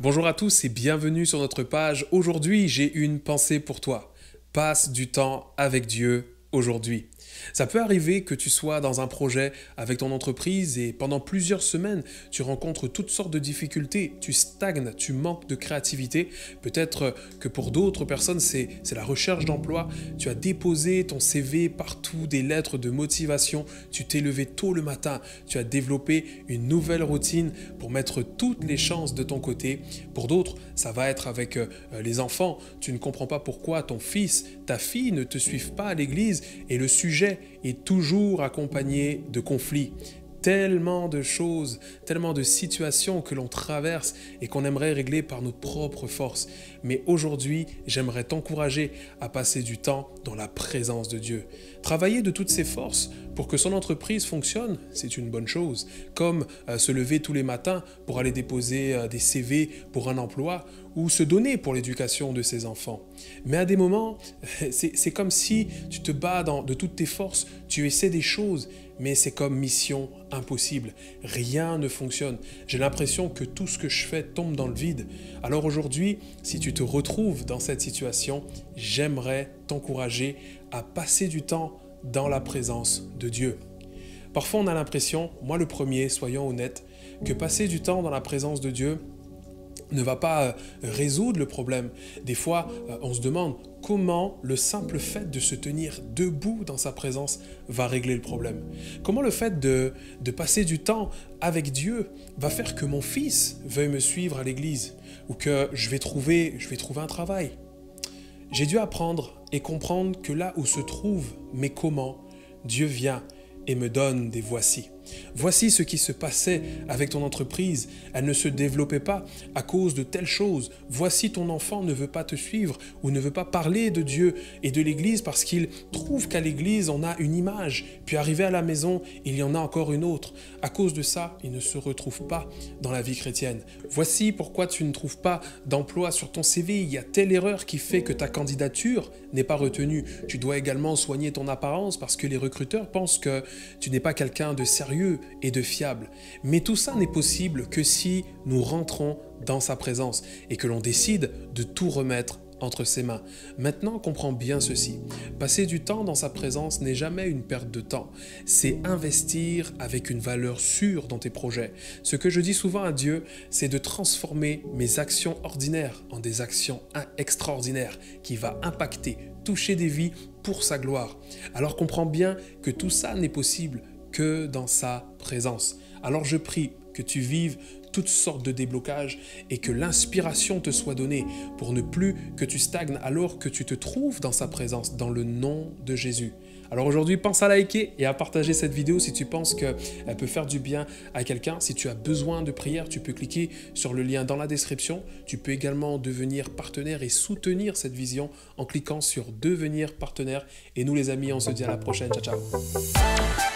Bonjour à tous et bienvenue sur notre page. Aujourd'hui, j'ai une pensée pour toi. Passe du temps avec Dieu aujourd'hui. Ça peut arriver que tu sois dans un projet avec ton entreprise et pendant plusieurs semaines, tu rencontres toutes sortes de difficultés, tu stagnes, tu manques de créativité. Peut-être que pour d'autres personnes, c'est la recherche d'emploi. Tu as déposé ton CV partout, des lettres de motivation, tu t'es levé tôt le matin, tu as développé une nouvelle routine pour mettre toutes les chances de ton côté. Pour d'autres, ça va être avec les enfants. Tu ne comprends pas pourquoi ton fils, ta fille ne te suivent pas à l'église et le sujet est toujours accompagné de conflits. Tellement de choses, tellement de situations que l'on traverse et qu'on aimerait régler par nos propres forces. Mais aujourd'hui, j'aimerais t'encourager à passer du temps dans la présence de Dieu. Travailler de toutes ses forces pour que son entreprise fonctionne, c'est une bonne chose. Comme se lever tous les matins pour aller déposer des CV pour un emploi ou se donner pour l'éducation de ses enfants. Mais à des moments, c'est comme si tu te bats de toutes tes forces, tu essaies des choses, mais c'est comme mission impossible. Rien ne fonctionne. J'ai l'impression que tout ce que je fais tombe dans le vide. Alors aujourd'hui, si tu te retrouves dans cette situation, j'aimerais t'encourager à passer du temps dans la présence de Dieu. Parfois, on a l'impression, moi le premier, soyons honnêtes, que passer du temps dans la présence de Dieu ne va pas résoudre le problème. Des fois, on se demande comment le simple fait de se tenir debout dans sa présence va régler le problème. Comment le fait de passer du temps avec Dieu va faire que mon fils veuille me suivre à l'église ou que je vais trouver un travail. J'ai dû apprendre et comprendre que là où se trouve mes comment, Dieu vient et me donne des voici. Voici ce qui se passait avec ton entreprise. Elle ne se développait pas à cause de telle chose. Voici ton enfant ne veut pas te suivre ou ne veut pas parler de Dieu et de l'église parce qu'il trouve qu'à l'église on a une image. Puis arrivé à la maison, il y en a encore une autre. À cause de ça, il ne se retrouve pas dans la vie chrétienne. Voici pourquoi tu ne trouves pas d'emploi sur ton CV. Il y a telle erreur qui fait que ta candidature n'est pas retenue. Tu dois également soigner ton apparence parce que les recruteurs pensent que tu n'es pas quelqu'un de sérieux et de fiable. Mais tout ça n'est possible que si nous rentrons dans sa présence et que l'on décide de tout remettre entre ses mains. Maintenant, comprends bien ceci. Passer du temps dans sa présence n'est jamais une perte de temps. C'est investir avec une valeur sûre dans tes projets. Ce que je dis souvent à Dieu, c'est de transformer mes actions ordinaires en des actions extraordinaires qui va impacter, toucher des vies pour sa gloire. Alors comprends bien que tout ça n'est possible que dans sa présence. Alors je prie que tu vives toutes sortes de déblocages et que l'inspiration te soit donnée pour ne plus que tu stagnes alors que tu te trouves dans sa présence, dans le nom de Jésus. Alors aujourd'hui, pense à liker et à partager cette vidéo si tu penses qu'elle peut faire du bien à quelqu'un. Si tu as besoin de prière, tu peux cliquer sur le lien dans la description. Tu peux également devenir partenaire et soutenir cette vision en cliquant sur devenir partenaire. Et nous les amis, on se dit à la prochaine. Ciao, ciao.